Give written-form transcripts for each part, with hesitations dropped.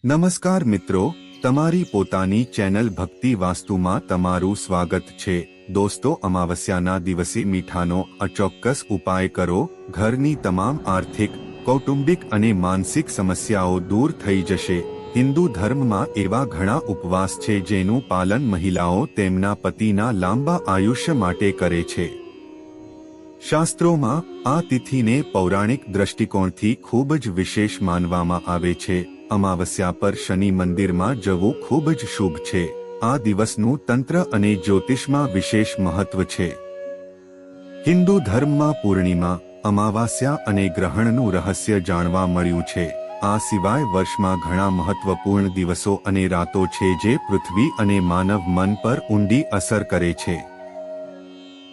નમસ્કાર મિત્રો, તમારી પોતાની ચેનલ ભક્તિ વાસ્તુમાં તમારું સ્વાગત છે। દોસ્તો, અમાવસ્યાના દિવસે મીઠાનો અચોક્કસ ઉપાય કરો, ઘરની તમામ આર્થિક, કૌટુંબિક અને માનસિક સમસ્યાઓ દૂર થઈ જશે। હિન્દુ ધર્મમાં એવા ઘણા ઉપવાસ છે જેનું પાલન મહિલાઓ તેમના પતિના લાંબા આયુષ્ય માટે કરે છે। શાસ્ત્રોમાં આ તિથિને પૌરાણિક દ્રષ્ટિકોણથી ખૂબ જ વિશેષ માનવામાં આવે છે। અમાવસ્યા પર શનિ મંદિરમાં જવું ખૂબ જ શુભ છે। આ દિવસનું તંત્ર અને જ્યોતિષમાં વિશેષ મહત્વ છે। હિન્દુ ધર્મમાં પૂર્ણિમા, અમાવાસ્યા અને ગ્રહણનું રહસ્ય જાણવા મળ્યું છે। આ સિવાય વર્ષમાં ઘણા મહત્વપૂર્ણ દિવસો અને રાતો છે જે પૃથ્વી અને માનવ મન પર ઊંડી અસર કરે છે।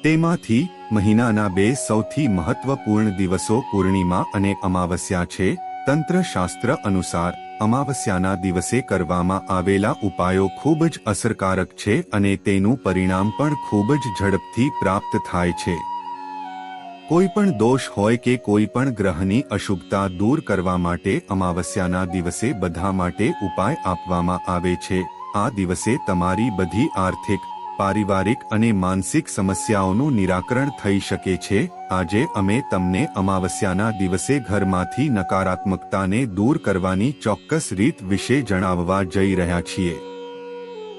તેમાંથી મહિનાના બે સૌથી મહત્વપૂર્ણ દિવસો પૂર્ણિમા અને અમાવસ્યા છે। તંત્ર શાસ્ત્ર અનુસાર અમાવસ્યાના દિવસે કરવામાં આવેલા ઉપાયો ખૂબ જ અસરકારક છે અને તેનું પરિણામ પણ ખૂબ જ ઝડપથી પ્રાપ્ત થાય છે। કોઈ પણ દોષ હોય કે કોઈ પણ ગ્રહની અશુભતા દૂર કરવા માટે અમાવસ્યાના દિવસે બધા માટે ઉપાય આપવામાં આવે છે। આ દિવસે તમારી બધી આર્થિક, પારિવારિક અને માનસિક સમસ્યાઓનું નિરાકરણ થઈ શકે છે। આજે અમે તમને અમાવસ્યાના દિવસે ઘરમાંથી નકારાત્મકતાને દૂર કરવાની ચોક્કસ રીત વિશે જણાવવા જઈ રહ્યા છીએ।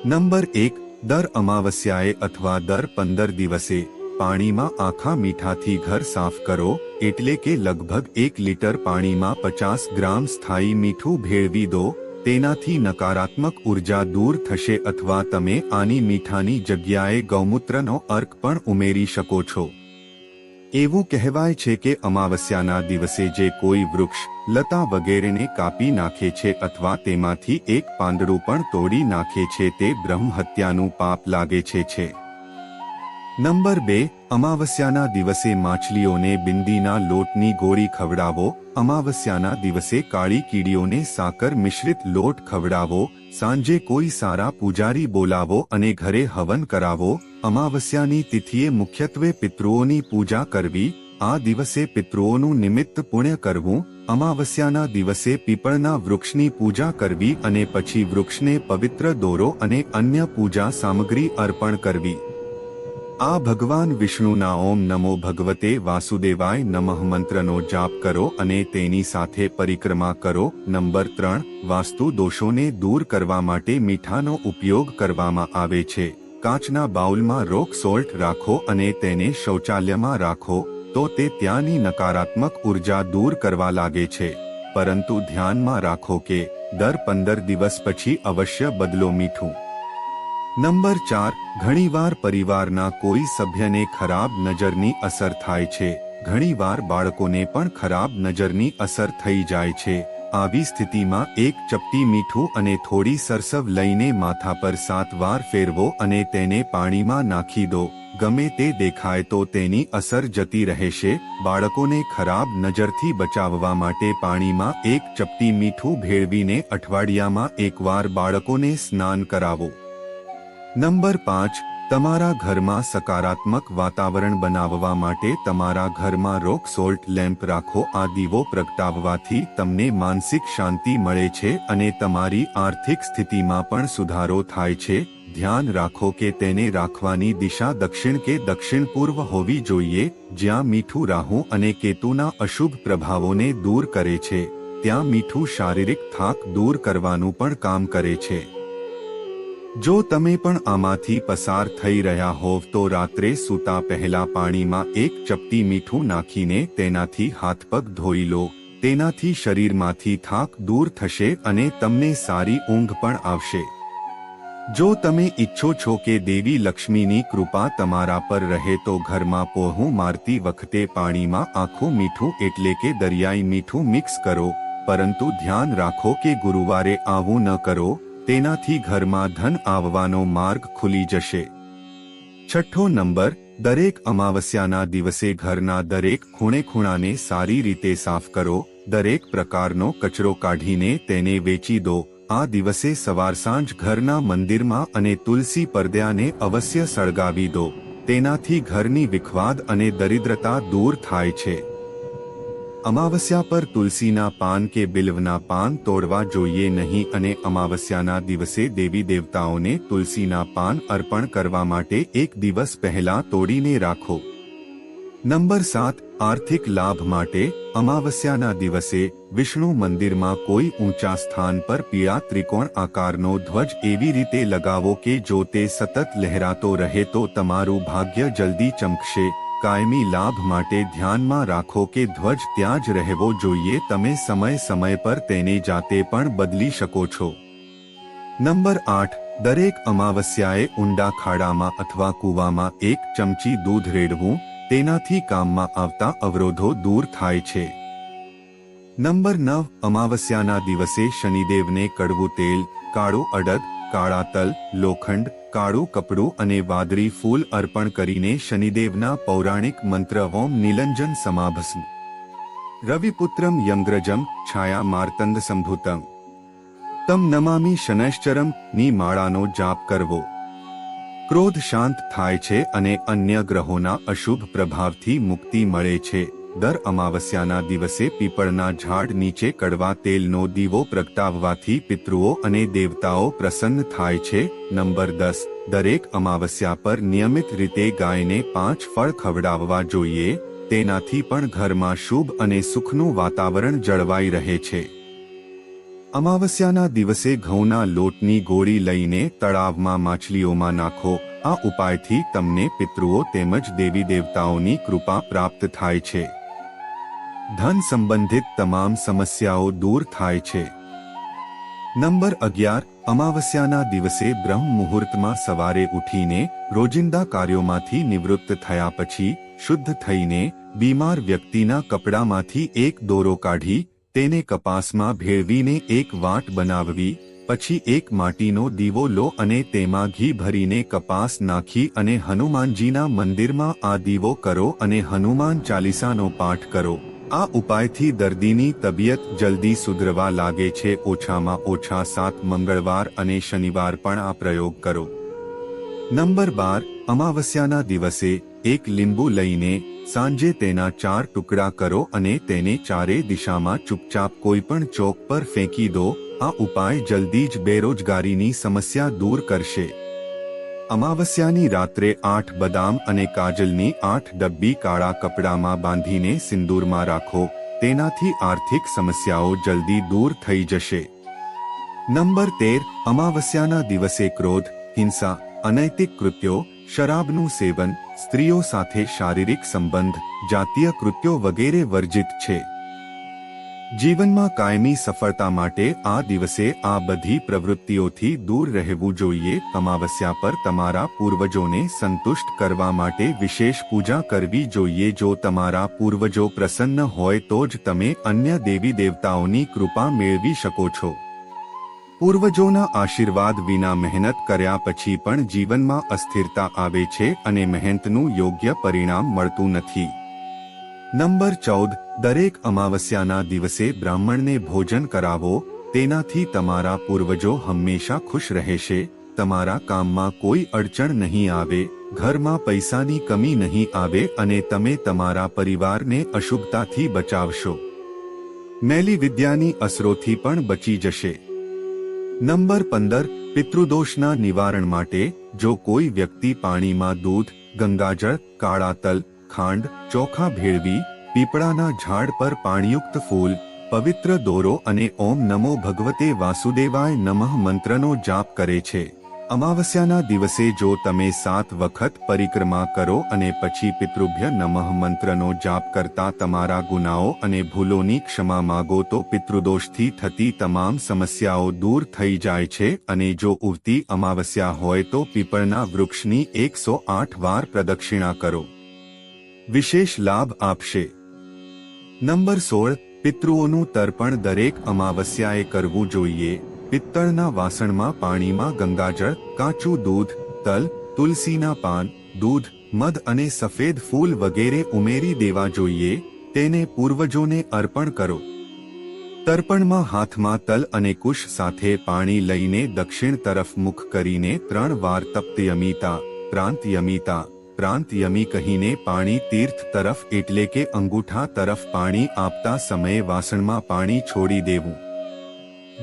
નંબર 1, દર અમાવસ્યાએ અથવા દર 15 દિવસે પાણીમાં આખા મીઠાથી ઘર સાફ કરો, એટલે કે લગભગ 1 લીટર પાણીમાં 50 ગ્રામ સ્થાયી મીઠું ભેળવી દો। તેનાથી નકારાત્મક ઉર્જા દૂર થશે અથવા તમે આની મીઠાની જગ્યાએ ગૌમૂત્રનો અર્ક પણ ઉમેરી શકો છો। એવું કહેવાય છે કે અમાવસ્યાના દિવસે જે કોઈ વૃક્ષ, લતા વગેરેને કાપી નાખે છે અથવા તેમાંથી એક પાંદડું પણ તોડી નાખે છે તે બ્રહ્મ હત્યાનું પાપ લાગે છે। નંબર 2, અમાવસ્યાના દિવસે માછલીઓને બિંદીના લોટની ગોળી ખવડાવો। અમાવસ્યાના દિવસે કાળી કીડીઓને સાકર મિશ્રિત લોટ ખવડાવો। સાંજે કોઈ સારા પૂજારી બોલાવો અને ઘરે હવન કરાવો। અમાવસ્યાની તિથિએ મુખ્યત્વે પિતૃઓની પૂજા કરવી। આ દિવસે પિતૃઓનું નિમિત્ત પુણ્ય કરવું। અમાવસ્યાના દિવસે પીપળના વૃક્ષની પૂજા કરવી અને પછી વૃક્ષને પવિત્ર દોરો અને અન્ય પૂજા સામગ્રી અર્પણ કરવી। આ ભગવાન વિષ્ણુના ઓમ નમો ભગવતે વાસુદેવાય નમઃ મંત્રનો જાપ કરો અને તેની સાથે પરિક્રમા કરો। નંબર 3, વાસ્તુ દોષોને દૂર કરવા માટે મીઠાનો ઉપયોગ કરવામાં આવે છે। કાચના બાઉલમાં રોક સોલ્ટ રાખો અને તેને શૌચાલયમાં રાખો તો તે ત્યાંની નકારાત્મક ઉર્જા દૂર કરવા લાગે છે। પરંતુ ધ્યાનમાં રાખો કે દર 15 દિવસ પછી અવશ્ય બદલો મીઠું। નંબર 4, ઘણીવાર પરિવારના કોઈ સભ્યને ખરાબ નજરની અસર થાય છે। ઘણીવાર બાળકોને પણ ખરાબ નજરની અસર થઈ જાય છે। આવી સ્થિતિમાં એક ચપટી મીઠું અને થોડી સરસવ લઈને માથા પર 7 વાર ફેરવો અને તેને પાણીમાં નાખી દો। ગમે તે દેખાય તો તેની અસર જતી રહેશે। બાળકોને ખરાબ નજરથી બચાવવા માટે પાણીમાં એક ચપટી મીઠું ભેળવીને અઠવાડિયામાં એકવાર બાળકોને સ્નાન કરાવો। નંબર 5, તમારા ઘરમાં સકારાત્મક વાતાવરણ બનાવવા માટે તમારા ઘરમાં રોક સોલ્ટ લેમ્પ રાખો। આ દીવો પ્રગટાવવાથી તમને માનસિક શાંતિ મળે છે અને તમારી આર્થિક સ્થિતિમાં પણ સુધારો થાય છે। ધ્યાન રાખો કે તેને રાખવાની દિશા દક્ષિણ કે દક્ષિણ પૂર્વ હોવી જોઈએ। જ્યાં મીઠું રાહુ અને કેતુના અશુભ પ્રભાવોને દૂર કરે છે, ત્યાં મીઠું શારીરિક થાક દૂર કરવાનું પણ કામ કરે છે। જો તમે પણ આમાંથી પસાર થઈ રહ્યા હોવ તો રાત્રે સૂતા પહેલા પાણીમાં એક ચપટી મીઠું નાખીને તેનાથી હાથ પગ ધોઈ લો। તેનાથી શરીરમાંથી થાક દૂર થશે અને તમને સારી ઊંઘ પણ આવશે। જો તમે ઈચ્છો છો કે દેવી લક્ષ્મીની કૃપા તમારા પર રહે તો ઘરમાં પોહું મારતી વખતે પાણીમાં આખું મીઠું એટલે કે દરિયાઈ મીઠું મિક્સ કરો। પરંતુ ધ્યાન રાખો કે ગુરુવારે આવું ન કરો, તેનાથી ઘરમાં ધન આવવાનો માર્ગ ખુલી જશે। 6થો નંબર, દરેક અમાવસ્યાના દિવસે ઘરના દરેક ખૂણે-ખૂણાને સારી રીતે સાફ કરો। દરેક પ્રકારનો કચરો કાઢીને તેને વેચી દો। આ દિવસે સવાર સાંજ ઘરના મંદિરમાં અને તુલસી પડદાને અવશ્ય સળગાવી દો। તેનાથી ઘરની વિખવાદ અને દરિદ્રતા દૂર થાય છે। અમાવસ્યા પર તુલસીના પાન કે બિલ્વના પાન તોડવા જોઈએ નહીં અને અમાવસ્યાના દિવસે દેવી દેવતાઓને તુલસીના પાન અર્પણ કરવા માટે એક દિવસ પહેલા તોડીને રાખો। નંબર 7 આર્થિક લાભ માટે અમાવસ્યાના દિવસે વિષ્ણુ મંદિરમાં કોઈ ઊંચા સ્થાન પર પીળા ત્રિકોણ આકારનો ધ્વજ એવી રીતે લગાવો કે જો તે સતત લહેરાતો રહે તો તમારું ભાગ્ય જલ્દી ચમકશે। કાયમી લાભ માટે ધ્યાનમાં રાખો કે ધ્વજ ત્યાં જ રહેવો જોઈએ, તમે સમય સમય પર તેને જાતે પણ બદલી શકો છો। નંબર 8 દરેક અમાવસ્યાએ ઊંડા ખાડામાં અથવા કૂવામાં 1 ચમચી દૂધ રેડવું, તેનાથી કામમાં આવતા અવરોધો દૂર થાય છે। નંબર 9 અમાવસ્યાના દિવસે શનિદેવને કડવું તેલ, કાળું અડદ, કાળા તલ, લોખંડ, કાળું કપડું અને વાદળી ફૂલ અર્પણ કરીને શનિદેવના પૌરાણિક મંત્ર ઓમ નીલંજન સમાભસ્મ રવિપુત્રમ યમગ્રજમ છાયા માર્તંડ સંભૂતમ તમ નમામી શનૈશ્ચરમ ની માળાનો જાપ કરવો। ક્રોધ શાંત થાય છે અને અન્ય ગ્રહોના અશુભ પ્રભાવથી મુક્તિ મળે છે। દર અમાવસ્યાના દિવસે પીપળના ઝાડ નીચે કડવા તેલનો દીવો પ્રગટાવવાથી પિતૃઓ અને દેવતાઓ પ્રસન્ન થાય છે। નંબર 10 દરેક અમાવસ્યા પર નિયમિત રીતે ગાયને 5 ફળ ખવડાવવા જોઈએ, તેનાથી પણ ઘરમાં શુભ અને સુખનું વાતાવરણ જળવાઈ રહે છે। અમાવસ્યાના દિવસે ઘઉંના લોટની ગોળી લઈને તળાવમાં માછલીઓમાં નાખો। આ ઉપાયથી તમને પિતૃઓ તેમજ દેવી દેવતાઓની કૃપા પ્રાપ્ત થાય છે। ધન સંબંધિત તમામ સમસ્યાઓ દૂર થાય છે। નંબર 11 અમાવસ્યાના દિવસે બ્રહ્મ મુહૂર્તમાં સવારે ઉઠીને રોજિંદા કાર્યોમાંથી નિવૃત્ત થયા પછી શુદ્ધ થઈને બીમાર વ્યક્તિના કપડામાંથી એક દોરો કાઢી તેને કપાસમાં ભેળવીને એક વાટ બનાવવી, પછી એક માટીનો દીવો લો અને તેમાં ઘી ભરીને કપાસ નાખી અને હનુમાનજીના મંદિરમાં આ દીવો કરો અને હનુમાન ચાલીસાનો પાઠ કરો। આ ઉપાયથી દર્દીની તબિયત જલ્દી સુધરવા લાગે છે। ઓછામાં ઓછા 7 મંગળવાર અને શનિવાર પણ આ પ્રયોગ કરો। નંબર 12 અમાવસ્યાના દિવસે એક લીંબુ લઈને સાંજે તેના 4 ટુકડા કરો અને તેને ચારે દિશામાં ચૂપચાપ કોઈપણ ચોક પર ફેંકી દો। આ ઉપાય જલ્દી જ બેરોજગારીની સમસ્યા દૂર કરશે। અમાવસ્યાની રાત્રે 8 બદામ અને કાજલની 8 ડબ્બી કાળા કપડામાં બાંધીને સિંદૂરમાં રાખો, તેનાથી આર્થિક સમસ્યાઓ જલ્દી દૂર થઈ જશે। નંબર 13 અમાવસ્યાના દિવસે ક્રોધ, હિંસા, અનૈતિક કૃત્યો, શરાબનું સેવન, સ્ત્રીઓ સાથે શારીરિક સંબંધ, જાતીય કૃત્યો વગેરે વર્જિત છે। જીવનમાં કાયમી સફળતા માટે આ દિવસે આ બધી પ્રવૃત્તિઓથી દૂર રહેવું જોઈએ। અમાવસ્યા પર તમારા પૂર્વજોને સંતુષ્ટ કરવા માટે વિશેષ પૂજા કરવી જોઈએ। જો તમારા પૂર્વજો પ્રસન્ન હોય તો જ તમે અન્ય દેવી દેવતાઓની કૃપા મેળવી શકો છો। પૂર્વજોના આશીર્વાદ વિના મહેનત કર્યા પછી પણ જીવનમાં અસ્થિરતા આવે છે અને મહેનતનું યોગ્ય પરિણામ મળતું નથી। નંબર 14 દરેક અમાવસ્યાના દિવસે બ્રાહ્મણને ભોજન કરાવો, તેનાથી તમારા પૂર્વજો હંમેશા ખુશ રહેશે। તમારા કામમાં કોઈ અડચણ નહીં આવે, ઘરમાં પૈસાની કમી નહીં આવે અને તમે તમારા પરિવારને અશુભતાથી બચાવશો। મેલી વિદ્યાની અસરોથી પણ બચી જશે। નંબર 15 પિતૃદોષના નિવારણ માટે જો કોઈ વ્યક્તિ પાણીમાં દૂધ, ગંગાજળ, કાળા તલ, ખાંડ, ચોખા ભેળવી પીપળાના ઝાડ પર પાણીયુક્ત ફૂલ, પવિત્ર દોરો અને ઓમ નમો ભગવતે વાસુદેવાય નમઃ મંત્રનો જાપ કરે છે। અમાવસ્યાના દિવસે જો તમે 7 વખત પરિક્રમા કરો અને પછી પિતૃભ્ય નમઃ મંત્રનો જાપ કરતા તમારા ગુનાઓ અને ભૂલોની ક્ષમા માગો તો પિતૃદોષથી થતી તમામ સમસ્યાઓ દૂર થઈ જાય છે। અને જો ઉગતી અમાવસ્યા હોય તો પીપળના વૃક્ષની 108 વાર પ્રદક્ષિણા કરો, વિશેષ લાભ આપશે। નંબર 16 પિતૃઓનું તર્પણ દરેક અમાવસ્યાએ કરવું જોઈએ। પિત્તળના વાસણમાં પાણીમાં ગંગાજળ, કાચું દૂધ, તલ, તુલસીના પાન, દૂધ, મધ અને સફેદ ફૂલ વગેરે ઉમેરી દેવા જોઈએ। તેને પૂર્વજોને અર્પણ કરો। તર્પણમાં હાથમાં તલ અને કુશ સાથે પાણી લઈને દક્ષિણ તરફ મુખ કરીને 3 વાર તપ્ત યમિતા, પ્રાંત યમિતા, ઉપરાંત યમી કહીને પાણી તીર્થ તરફ એટલે કે અંગૂઠા તરફ પાણી આપતા સમયે વાસણમાં પાણી છોડી દેવું.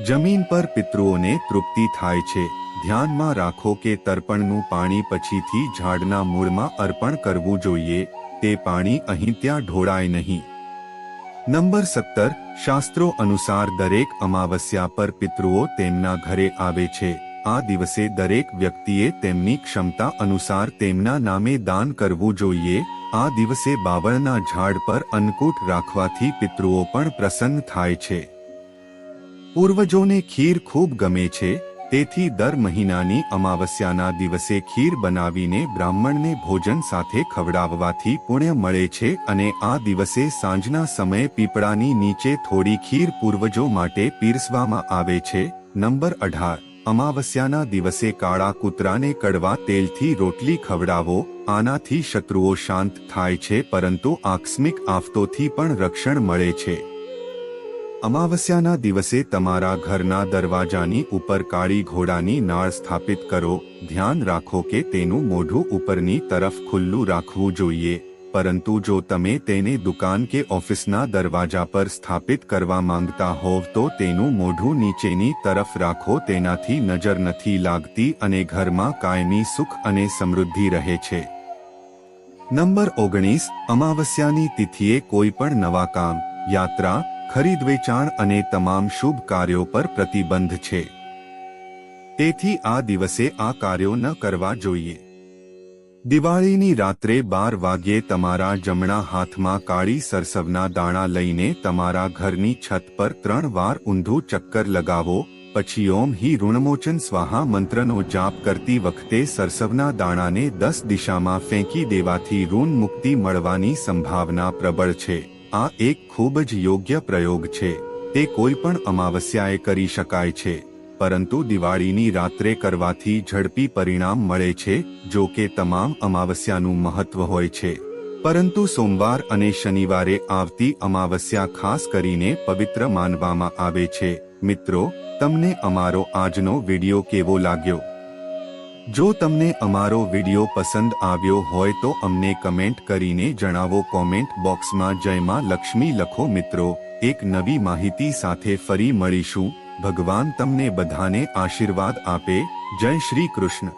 જમીન પર પિતૃઓને તૃપ્તિ થાય છે. ધ્યાનમાં રાખો કે તર્પણનું પાણી પછીથી ઝાડના મૂળમાં અર્પણ કરવું જોઈએ. તે પાણી અહીં ત્યાં ઢોળાય નહીં. નંબર 17. શાસ્ત્રો અનુસાર દરેક અમાવસ્યા પર પિતૃઓ તેમના ઘરે આવે છે. આ દિવસે દરેક વ્યક્તિએ તેમની ક્ષમતા અનુસાર તેમના નામે દાન કરવું જોઈએ. આ દિવસે બાવળના ઝાડ પર અન્નકૂટ રાખવાથી પિતૃઓ પણ પ્રસન્ન થાય છે. પૂર્વજોને ખીર ખૂબ ગમે છે, તેથી દર મહિનાની અમાવસ્યાના દિવસે ખીર બનાવીને બ્રાહ્મણને ભોજન સાથે ખવડાવવાથી પુણ્ય મળે છે અને આ દિવસે સાંજના સમયે પીપળાની નીચે થોડી ખીર પૂર્વજો માટે પીરસવામાં આવે છે. નંબર 18. અમાવસ્યાના દિવસે કાળા કૂતરાને કડવા તેલથી રોટલી ખવડાવો. આનાથી શત્રુઓ શાંત થાય છે, પરંતુ આકસ્મિક આફતોથી પણ રક્ષણ મળે છે. અમાવસ્યાના દિવસે તમારા ઘરના દરવાજાની ઉપર કાળી ઘોડાની નાળ સ્થાપિત કરો. ધ્યાન રાખો કે તેનું મોઢું ઉપરની તરફ ખુલ્લું રાખવું જોઈએ, પરંતુ જો તમે તેને દુકાન કે ઓફિસના દરવાજા પર સ્થાપિત કરવા માંગતા હોવ તો તેનું મોઢું નીચેની તરફ રાખો. તેનાથી નજર નથી લાગતી અને ઘરમાં કાયમી સુખ અને સમૃદ્ધિ રહે છે. નંબર 19. અમાવસ્યાની તિથિએ કોઈ પણ નવા કામ, યાત્રા, ખરીદ વેચાણ અને તમામ શુભ કાર્યો પર પ્રતિબંધ છે. તેથી આ દિવસે આ કાર્યો ન કરવા જોઈએ. દિવાળીની રાત્રે 12 વાગ્યે તમારા જમણા હાથમાં કાળી સરસવના દાણા લઈને તમારા ઘરની છત પર 3 વાર ઊંધું ચક્કર લગાવો. પછી ઓમ હિ ઋણમોચન સ્વાહા મંત્રનો જાપ કરતી વખતે સરસવના દાણાને 10 દિશામાં ફેંકી દેવાથી ઋણ મુક્તિ મળવાની સંભાવના પ્રબળ છે. આ એક ખૂબ જ યોગ્ય પ્રયોગ છે. તે કોઈ પણ અમાવસ્યાએ કરી શકાય છે, પરંતુ દિવાળીની રાત્રે કરવાથી ઝડપી પરિણામ મળે છે. જો કે તમામ અમાવસ્યાનું મહત્વ હોય છે, પરંતુ સોમવાર અને શનિવારે આવતી અમાવસ્યા ખાસ કરીને પવિત્ર માનવામાં આવે છે. મિત્રો, તમને અમારો આજનો વિડિયો કેવો લાગ્યો? જો તમને અમારો વિડિયો પસંદ આવ્યો હોય તો અમને કમેન્ટ કરીને જણાવો. કોમેન્ટ બોક્સમાં જય માં લક્ષ્મી લખો. મિત્રો, એક નવી માહિતી સાથે ફરી મળીશું. ભગવાન તમને બધાને આશીર્વાદ આપે. જય શ્રી કૃષ્ણ.